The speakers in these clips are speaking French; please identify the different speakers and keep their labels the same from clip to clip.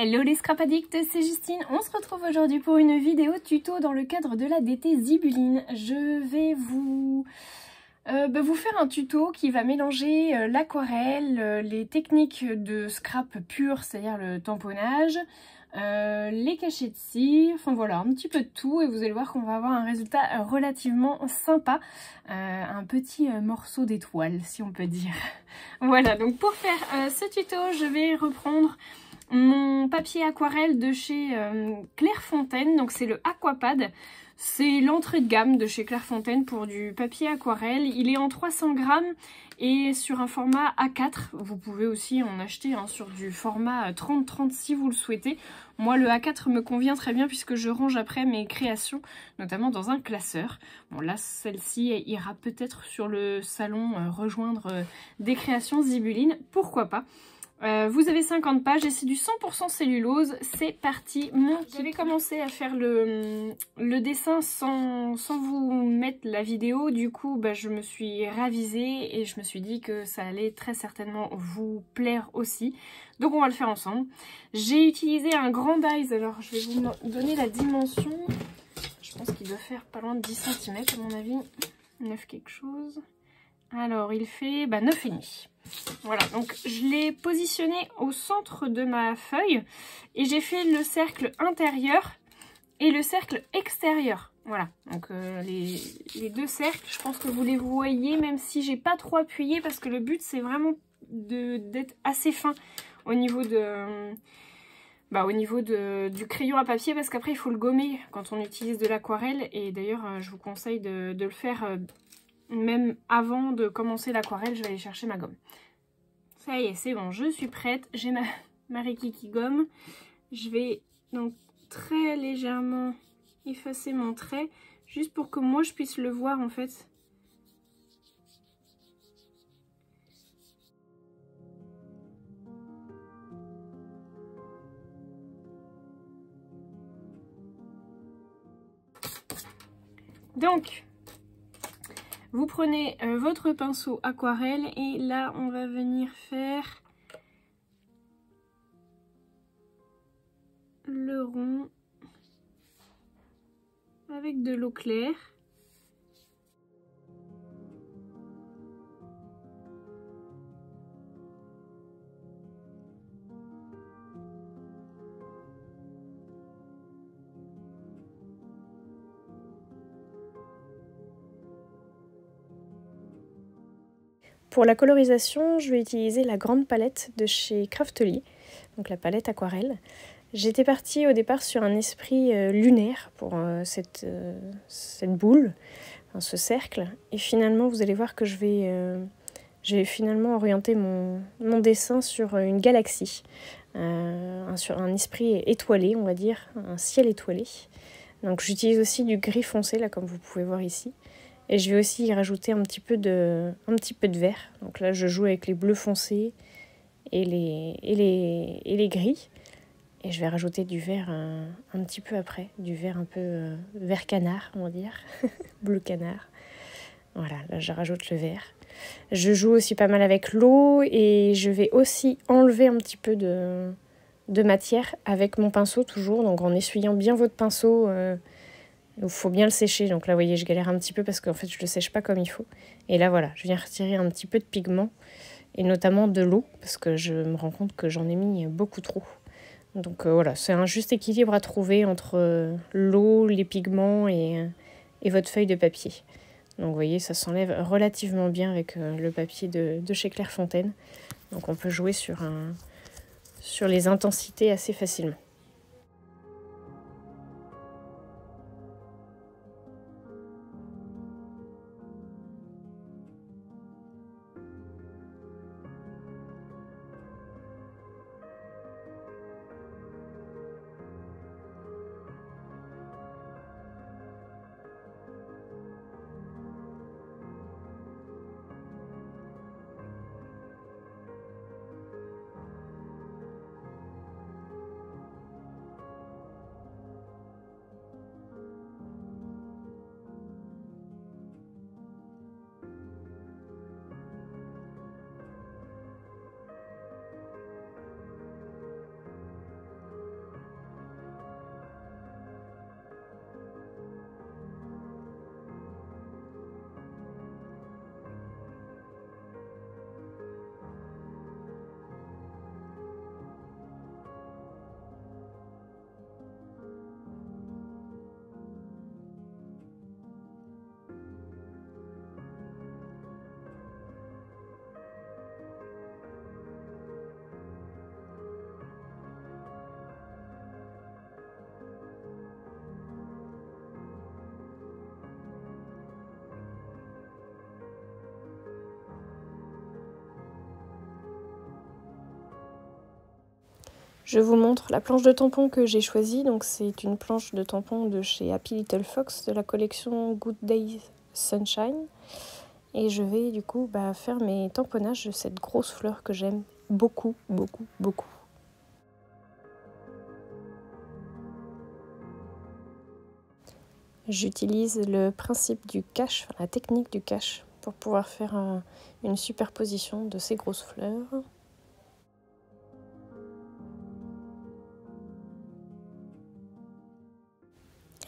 Speaker 1: Hello les scrap addicts, c'est Justine. On se retrouve aujourd'hui pour une vidéo tuto dans le cadre de la DT Zibuline. Je vais vous faire un tuto qui va mélanger l'aquarelle, les techniques de scrap pur, c'est-à-dire le tamponnage, les cachets de cire, enfin voilà, un petit peu de tout et vous allez voir qu'on va avoir un résultat relativement sympa, un petit morceau d'étoile si on peut dire. Voilà, donc pour faire ce tuto, je vais reprendre mon papier aquarelle de chez Clairefontaine, donc c'est le Aquapad. C'est l'entrée de gamme de chez Clairefontaine pour du papier aquarelle. Il est en 300 grammes et sur un format A4. Vous pouvez aussi en acheter sur du format 30-30 si vous le souhaitez. Moi, le A4 me convient très bien puisque je range après mes créations, notamment dans un classeur. Bon, là, celle-ci ira peut-être sur le salon rejoindre des créations Zibuline. Pourquoi pas? Vous avez 50 pages et c'est du 100% cellulose. C'est parti. J'avais commencé à faire le dessin sans vous mettre la vidéo. Du coup, je me suis ravisée et je me suis dit que ça allait très certainement vous plaire aussi. Donc on va le faire ensemble. J'ai utilisé un grand dies. Alors je vais vous donner la dimension. Je pense qu'il doit faire pas loin de 10 cm à mon avis. 9 quelque chose. Alors il fait 9,5. Voilà, donc je l'ai positionné au centre de ma feuille et j'ai fait le cercle intérieur et le cercle extérieur. Voilà, donc les deux cercles, je pense que vous les voyez, même si j'ai pas trop appuyé parce que le but c'est vraiment d'être assez fin au niveau du crayon à papier, parce qu'après il faut le gommer quand on utilise de l'aquarelle. Et d'ailleurs je vous conseille de le faire même avant de commencer l'aquarelle. Je vais aller chercher ma gomme. Ça y est, c'est bon, je suis prête. J'ai ma Rikiki gomme. Je vais donc très légèrement effacer mon trait, juste pour que moi je puisse le voir en fait. Donc, vous prenez votre pinceau aquarelle et là on va venir faire le rond avec de l'eau claire. Pour la colorisation, je vais utiliser la grande palette de chez Craftly, donc la palette aquarelle. J'étais partie au départ sur un esprit lunaire pour cette boule, ce cercle. Et finalement, vous allez voir que j'ai finalement orienté mon dessin sur une galaxie, sur un esprit étoilé, on va dire, un ciel étoilé. Donc j'utilise aussi du gris foncé, là, comme vous pouvez voir ici. Et je vais aussi y rajouter un petit peu de vert. Donc là, je joue avec les bleus foncés et les gris. Et je vais rajouter du vert un petit peu après. Du vert un peu vert canard, on va dire. Bleu canard. Voilà, là, je rajoute le vert. Je joue aussi pas mal avec l'eau. Et je vais aussi enlever un petit peu de matière avec mon pinceau, toujours. Donc en essuyant bien votre pinceau... il faut bien le sécher, donc là vous voyez je galère un petit peu parce qu'en fait je le sèche pas comme il faut. Et là voilà, je viens retirer un petit peu de pigment et notamment de l'eau parce que je me rends compte que j'en ai mis beaucoup trop. Donc voilà, c'est un juste équilibre à trouver entre l'eau, les pigments et votre feuille de papier. Donc vous voyez ça s'enlève relativement bien avec le papier de chez Clairefontaine. Donc on peut jouer sur les intensités assez facilement. Je vous montre la planche de tampons que j'ai choisie. Donc c'est une planche de tampons de chez Happy Little Fox de la collection Good Day Sunshine. Et je vais du coup faire mes tamponnages de cette grosse fleur que j'aime beaucoup, beaucoup, beaucoup. J'utilise le principe du cache, la technique du cache, pour pouvoir faire une superposition de ces grosses fleurs.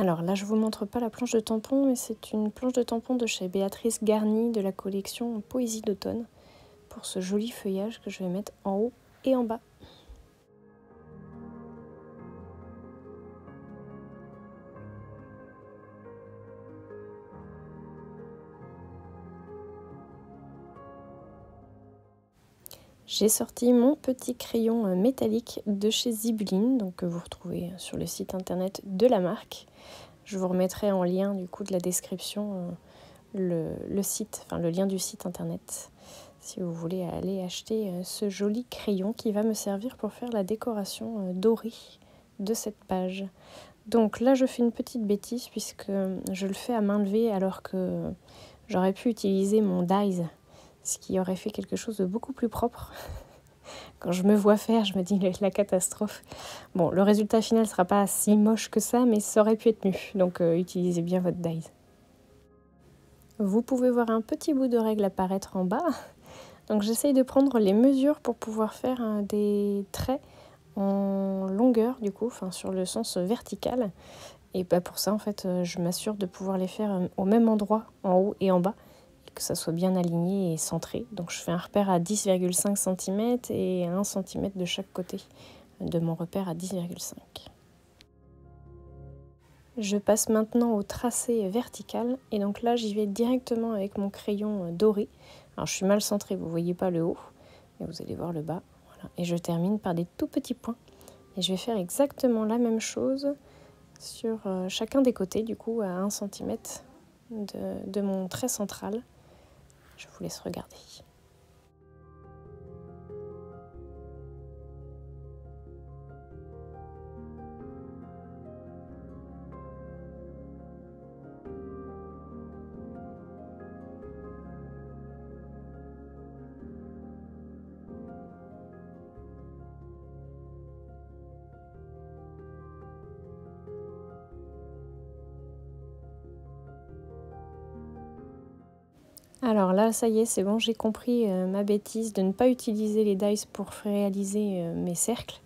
Speaker 1: Alors là, je vous montre pas la planche de tampon, mais c'est une planche de tampon de chez Béatrice Garny de la collection Poésie d'automne pour ce joli feuillage que je vais mettre en haut et en bas. J'ai sorti mon petit crayon métallique de chez Zibuline, donc que vous retrouvez sur le site internet de la marque. Je vous remettrai en lien du coup de la description le site, enfin le lien du site internet, si vous voulez aller acheter ce joli crayon qui va me servir pour faire la décoration dorée de cette page. Donc là je fais une petite bêtise puisque je le fais à main levée alors que j'aurais pu utiliser mon dies, ce qui aurait fait quelque chose de beaucoup plus propre. Quand je me vois faire, je me dis la catastrophe. Bon, le résultat final ne sera pas si moche que ça, mais ça aurait pu être mieux. Donc utilisez bien votre dies. Vous pouvez voir un petit bout de règle apparaître en bas. Donc j'essaye de prendre les mesures pour pouvoir faire des traits en longueur du coup, enfin sur le sens vertical. Et pour ça en fait je m'assure de pouvoir les faire au même endroit en haut et en bas, et que ça soit bien aligné et centré. Donc je fais un repère à 10,5 cm et 1 cm de chaque côté de mon repère à 10,5. Je passe maintenant au tracé vertical et donc là j'y vais directement avec mon crayon doré. Alors je suis mal centrée, vous ne voyez pas le haut, mais vous allez voir le bas. Voilà. Et je termine par des tout petits points. Et je vais faire exactement la même chose sur chacun des côtés, du coup à 1 cm de mon trait central. Je vous laisse regarder. Alors là, ça y est, c'est bon, j'ai compris ma bêtise de ne pas utiliser les dies pour réaliser mes cercles.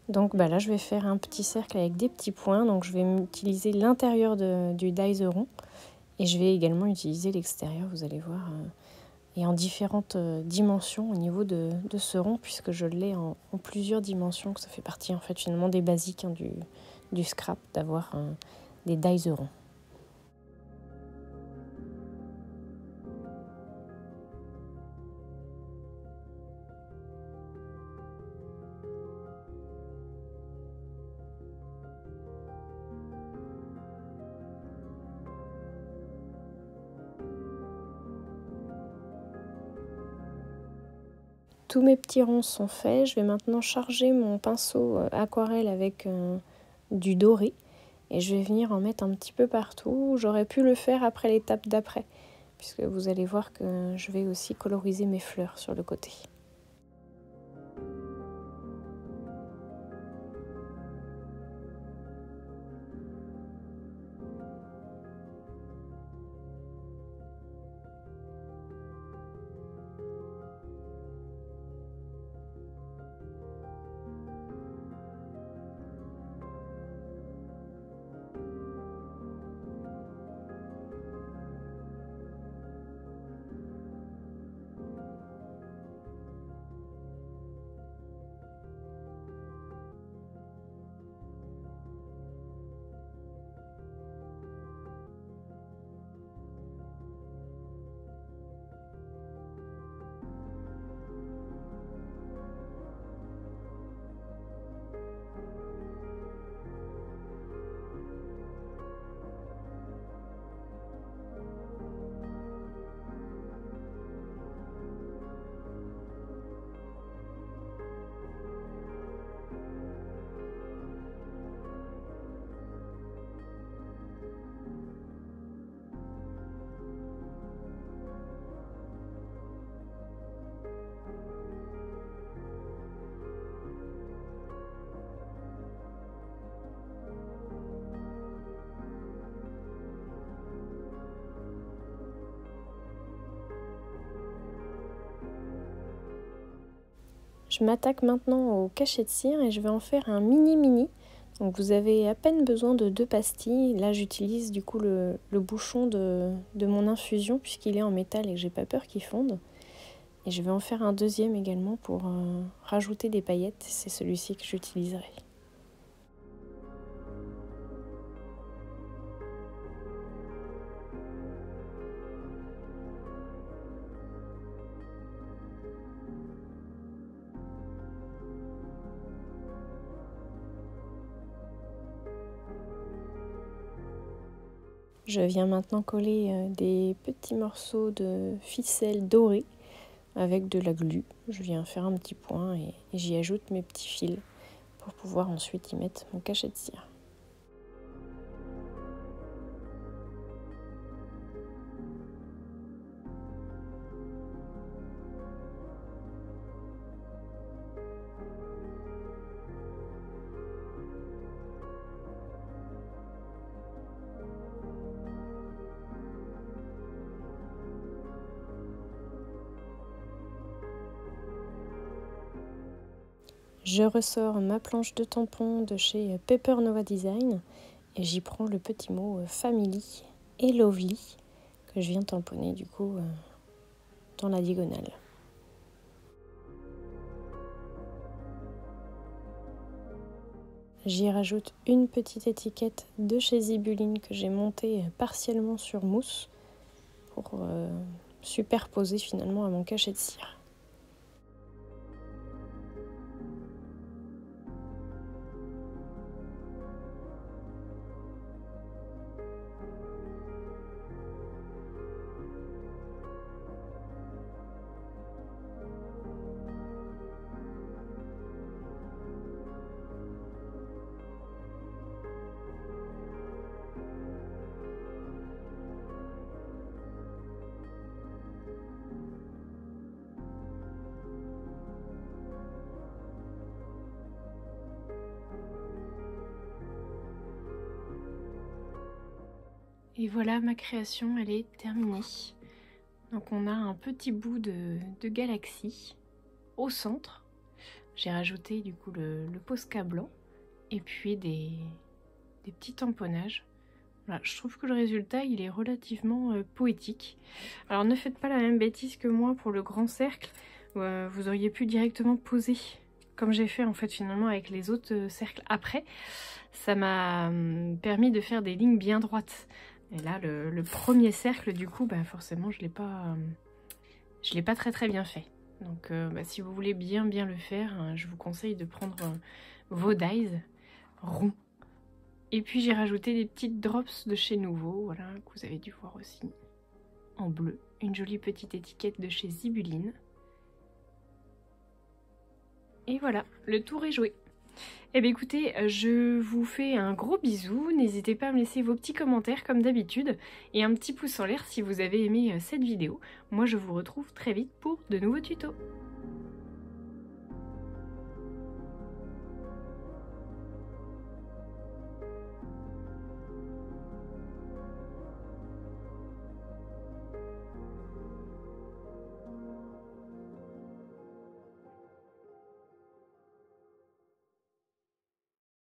Speaker 1: Donc là, je vais faire un petit cercle avec des petits points. Donc je vais utiliser l'intérieur du dies rond. Et je vais également utiliser l'extérieur, vous allez voir, et en différentes dimensions au niveau de ce rond, puisque je l'ai en plusieurs dimensions, que ça fait partie en fait finalement des basiques du scrap, d'avoir des dies ronds. Tous mes petits ronds sont faits. Je vais maintenant charger mon pinceau aquarelle avec du doré. Et je vais venir en mettre un petit peu partout. J'aurais pu le faire après l'étape d'après, puisque vous allez voir que je vais aussi coloriser mes fleurs sur le côté. Je m'attaque maintenant au cachet de cire et je vais en faire un mini. Donc vous avez à peine besoin de 2 pastilles. Là j'utilise du coup le bouchon de mon infusion puisqu'il est en métal et que j'ai pas peur qu'il fonde. Et je vais en faire un deuxième également pour rajouter des paillettes. C'est celui-ci que j'utiliserai. Je viens maintenant coller des petits morceaux de ficelle dorée avec de la glu. Je viens faire un petit point et j'y ajoute mes petits fils pour pouvoir ensuite y mettre mon cachet de cire. Je ressors ma planche de tampon de chez Paper Nova Design et j'y prends le petit mot Family et Lovely que je viens tamponner du coup dans la diagonale. J'y rajoute une petite étiquette de chez Zibuline que j'ai montée partiellement sur mousse pour superposer finalement à mon cachet de cire. Et voilà, ma création, elle est terminée. Donc on a un petit bout de galaxie au centre. J'ai rajouté du coup le Posca blanc et puis des petits tamponnages. Voilà, je trouve que le résultat il est relativement poétique. Alors ne faites pas la même bêtise que moi pour le grand cercle. Vous auriez pu directement poser comme j'ai fait en fait finalement avec les autres cercles après. Ça m'a permis de faire des lignes bien droites. Et là, le premier cercle, du coup, bah, forcément, je l'ai pas très bien fait. Donc, si vous voulez bien le faire, je vous conseille de prendre vos dies ronds. Et puis, j'ai rajouté des petites drops de chez Nouveau, voilà, que vous avez dû voir aussi, en bleu. Une jolie petite étiquette de chez Zibuline. Et voilà, le tour est joué. Eh bien écoutez, je vous fais un gros bisou, n'hésitez pas à me laisser vos petits commentaires comme d'habitude et un petit pouce en l'air si vous avez aimé cette vidéo. Moi je vous retrouve très vite pour de nouveaux tutos.